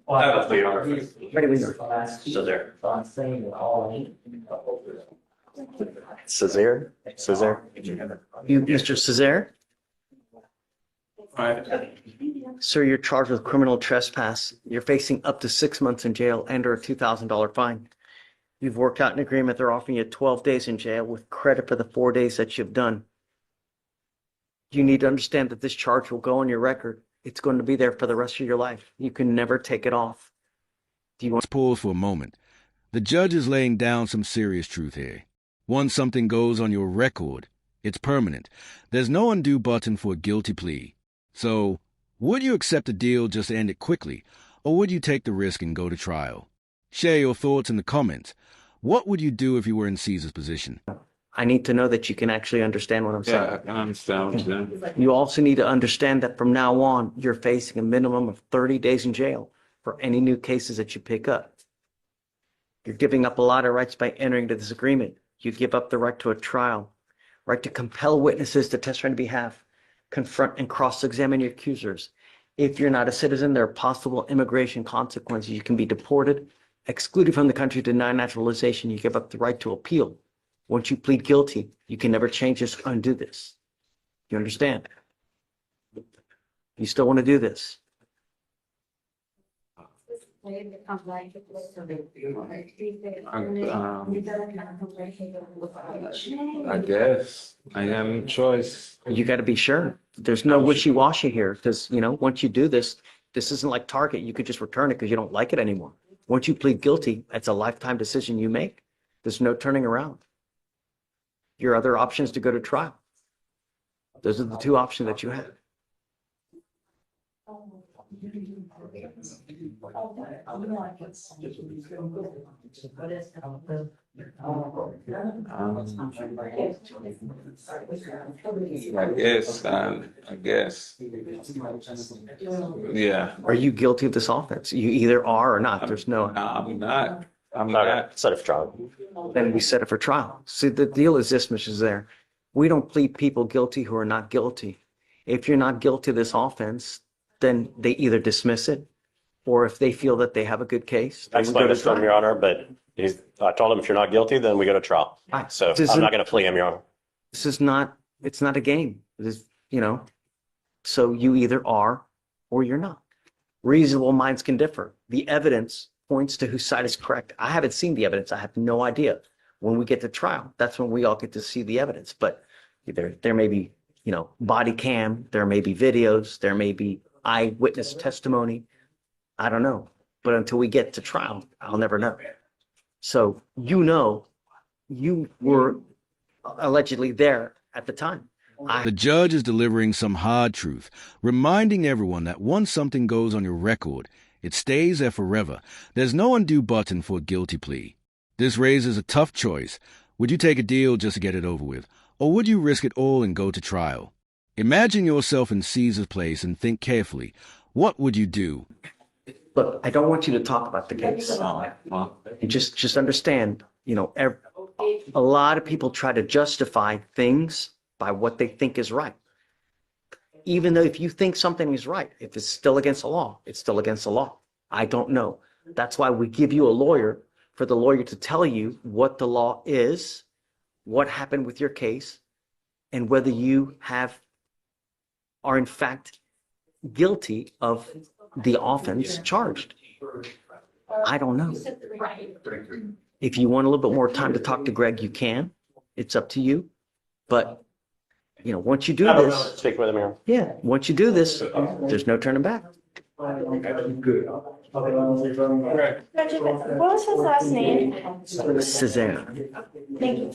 I have a plea order. Ready when you're. So there. Césaire? Césaire? You, Mr. Césaire? Alright. Sir, you're charged with criminal trespass. You're facing up to 6 months in jail and or a $2,000 fine. You've worked out an agreement. They're offering you 12 days in jail with credit for the 4 days that you've done. You need to understand that this charge will go on your record. It's going to be there for the rest of your life. You can never take it off. Do you want? Let's pause for a moment. The judge is laying down some serious truth here. Once something goes on your record, it's permanent. There's no undo button for a guilty plea. So, would you accept a deal just to end it quickly, or would you take the risk and go to trial? Share your thoughts in the comments. What would you do if you were in Caesar's position? I need to know that you can actually understand what I'm saying. Yeah, I can understand what you're saying. You also need to understand that from now on, you're facing a minimum of 30 days in jail for any new cases that you pick up. You're giving up a lot of rights by entering into this agreement. You give up the right to a trial, right to compel witnesses to testify on your behalf, confront and cross-examine your accusers. If you're not a citizen, there are possible immigration consequences. You can be deported, excluded from the country, denied naturalization. You give up the right to appeal. Once you plead guilty, you can never change this, undo this. You understand? You still want to do this? I guess I have no choice. You got to be sure. There's no wishy-washy here because, once you do this, this isn't like Target. You could just return it because you don't like it anymore. Once you plead guilty, it's a lifetime decision you make. There's no turning around. Your other option is to go to trial. Those are the two options that you have. I guess. Yeah. Are you guilty of this offense? You either are or not. There's no. No, I'm not. I'm Okay, not. set it for trial. Then we set it for trial. See, the deal is this, Mr. Zaire. We don't plead people guilty who are not guilty. If you're not guilty of this offense, then they either dismiss it, or if they feel that they have a good case, I then we go explained to this to him, trial. Your Honor, but I told him if you're not guilty, then we go to trial. Right. So This I'm not isn't- going to plea him, Your Honor. This is not, it's not a game. This, so you either are or you're not. Reasonable minds can differ. The evidence points to whose side is correct. I haven't seen the evidence. I have no idea. When we get to trial, that's when we all get to see the evidence. But there may be, body cam, there may be videos, there may be eyewitness testimony. I don't know. But until we get to trial, I'll never know. So, you were allegedly there at the time. The judge is delivering some hard truth, reminding everyone that once something goes on your record, it stays there forever. There's no undo button for a guilty plea. This raises a tough choice. Would you take a deal just to get it over with? Or would you risk it all and go to trial? Imagine yourself in Caesar's place and think carefully. What would you do? Look, I don't want you to talk about the case. Well, You just understand, a lot of people try to justify things by what they think is right. Even though if you think something is right, if it's still against the law, it's still against the law. I don't know. That's why we give you a lawyer, for the lawyer to tell you what the law is, what happened with your case, and whether you are in fact guilty of the offense charged. I don't know. If you want a little bit more time to talk to Greg, you can. It's up to you. But, once you do this, Speak with him here. yeah, once you do this, there's no turning back. What was his last name? Césaire. Thank you.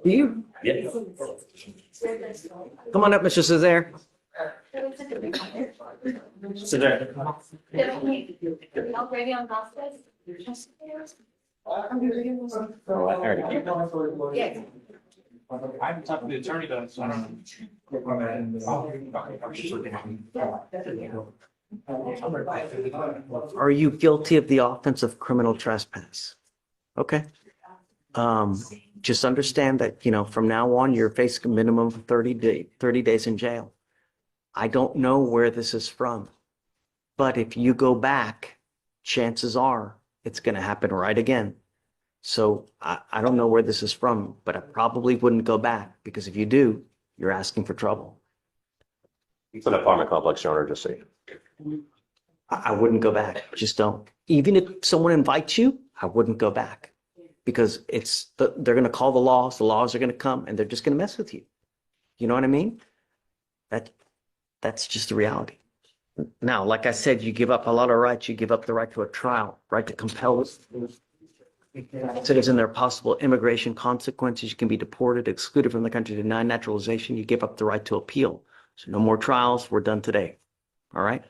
You? Yeah. Come on up, Mr. Césaire. Césaire. I'm talking to the attorney though, so Are you guilty of the offense of criminal trespass? Okay. Just understand that, from now on, you're facing a minimum of 30 days in jail. I don't know where this is from, but if you go back, chances are it's going to happen right again. So I don't know where this is from, but I probably wouldn't go back because if you do, you're asking for trouble. It's an apartment complex owner, just say. I wouldn't go back. Just don't. Even if someone invites you, I wouldn't go back because they're going to call the laws. The laws are going to come and they're just going to mess with you. You know what I mean? That's just the reality. Now, like I said, you give up a lot of rights. You give up the right to a trial, right to compel citizens. There are possible immigration consequences. You can be deported, excluded from the country, denied naturalization. You give up the right to appeal. So no more trials. We're done today. All right?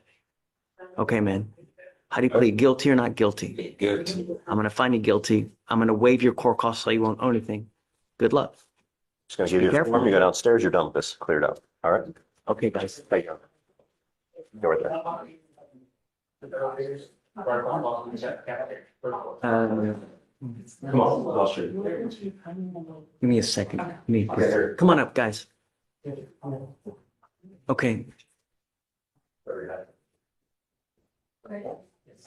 Okay, man. How do you plead? Guilty or not guilty? Guilty. I'm going to find you guilty. I'm going to waive your court costs so you won't owe anything. Good luck. Just gonna give you the form. You go downstairs, you're done with this. Cleared up. All right? Okay, guys. Thank you. Go right there. Come on, I'll show you. Give me a second. Come on up, guys. Okay.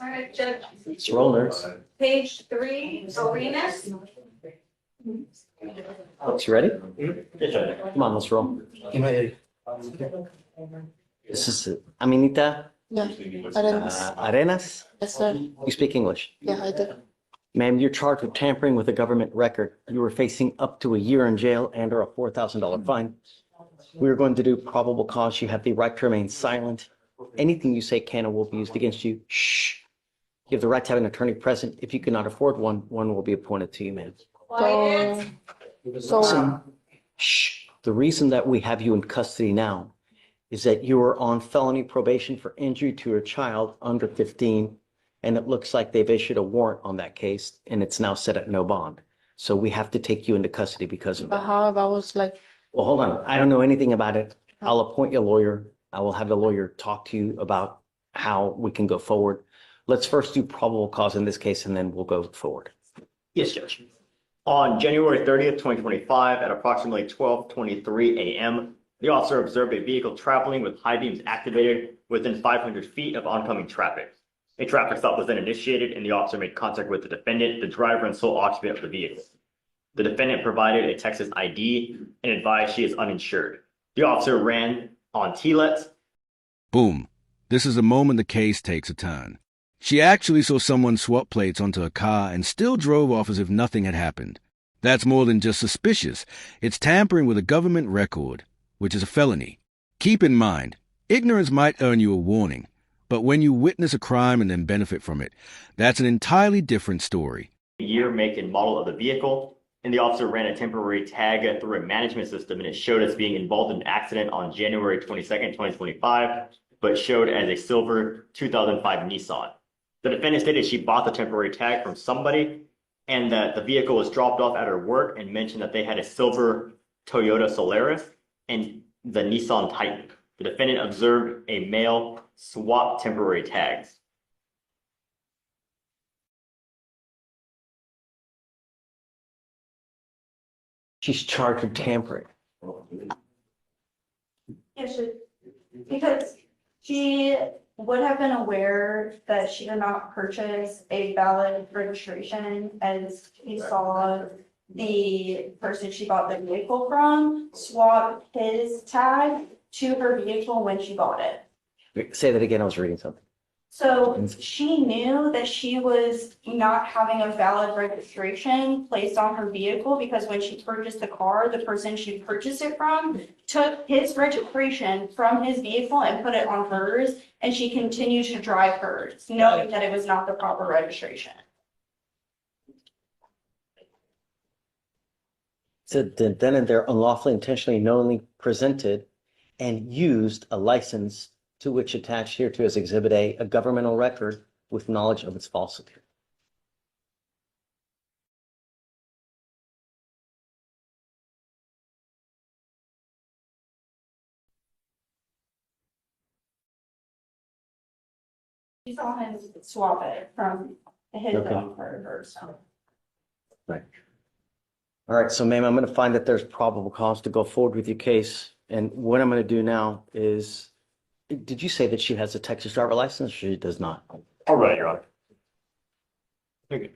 All right, Judge. It's rollers. Page 3, arenas. Folks, you ready? Come on, let's roll. This is Aminita Yeah, Arenas. Arenas. Yes, sir. You speak English. Yeah, I do. Ma'am, you're charged with tampering with a government record. You were facing up to a year in jail and or a $4,000 fine. We are going to do probable cause. You have the right to remain silent. Anything you say can and will be used against you. Shh. You have the right to have an attorney present. If you cannot afford one, one will be appointed to you, ma'am. So, Shh. The reason that we have you in custody now is that you are on felony probation for injury to a child under 15, and it looks like they've issued a warrant on that case, and it's now set at no bond. So we have to take you into custody because of but that. how if I was like, Well, hold on. I don't know anything about it. I'll appoint you a lawyer. I will have the lawyer talk to you about how we can go forward. Let's first do probable cause in this case, and then we'll go forward. Yes, Judge. On January 30th, 2025, at approximately 12:23 a.m., the officer observed a vehicle traveling with high beams activated within 500 feet of oncoming traffic. A traffic stop was then initiated, and the officer made contact with the defendant, the driver and sole occupant of the vehicle. The defendant provided a Texas ID and advised she is uninsured. The officer ran on TLETs. Boom. This is the moment the case takes a turn. She actually saw someone swap plates onto a car and still drove off as if nothing had happened. That's more than just suspicious. It's tampering with a government record, which is a felony. Keep in mind, ignorance might earn you a warning, but when you witness a crime and then benefit from it, that's an entirely different story. Year, make, and model of the vehicle, and the officer ran a temporary tag through a management system, and it showed as being involved in an accident on January 22nd, 2025, but showed as a silver 2005 Nissan. The defendant stated she bought the temporary tag from somebody and that the vehicle was dropped off at her work and mentioned that they had a silver Toyota Solaris and the Nissan Titan. The defendant observed a male swap temporary tags. She's charged with tampering. Yes, because she would have been aware that she did not purchase a valid registration, as we saw the person she bought the vehicle from swap his tag to her vehicle when she bought it. Say that again. I was reading something. So she knew that she was not having a valid registration placed on her vehicle because when she purchased the car, the person she purchased it from took his registration from his vehicle and put it on hers, and she continued to drive hers, knowing that it was not the proper registration. So then and there unlawfully, intentionally, knowingly presented and used a license to which attached hereto as Exhibit A governmental record with knowledge of its falsity. She saw him swap it from his Okay. own for hers. Right. All right, so ma'am, I'm going to find that there's probable cause to go forward with your case. And what I'm going to do now is, did you say that she has a Texas driver license or she does not? All right, Your Honor. You're good.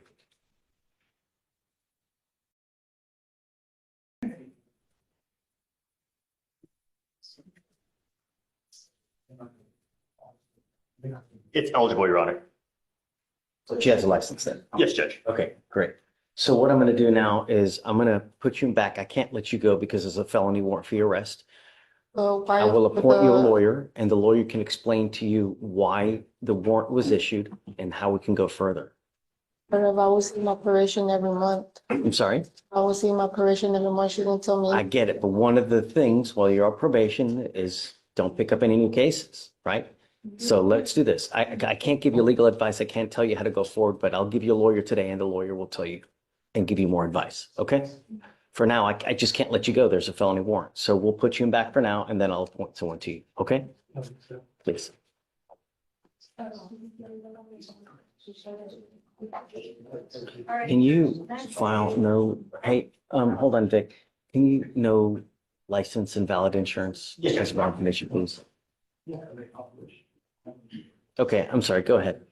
It's eligible, Your Honor. So she has a license then? Yes, Judge. Okay, great. So what I'm going to do now is I'm going to put you back. I can't let you go because there's a felony warrant for your arrest. Why I will appoint you a the- lawyer and the lawyer can explain to you why the warrant was issued and how we can go further. But if I was in operation every month, I'm sorry, I was in operation every month, she didn't tell I me. get it, but one of the things while you're on probation is don't pick up any new cases, right? So let's do this. I can't give you legal advice. I can't tell you how to go forward, but I'll give you a lawyer today and the lawyer will tell you and give you more advice, okay? For now, I just can't let you go. There's a felony warrant. So we'll put you in back for now and then I'll appoint someone to you, okay? Please. Can you file no, hey, hold on, Vic. Can you no license and valid insurance? Yes, sir. As a information, please. Okay, I'm sorry. Go ahead.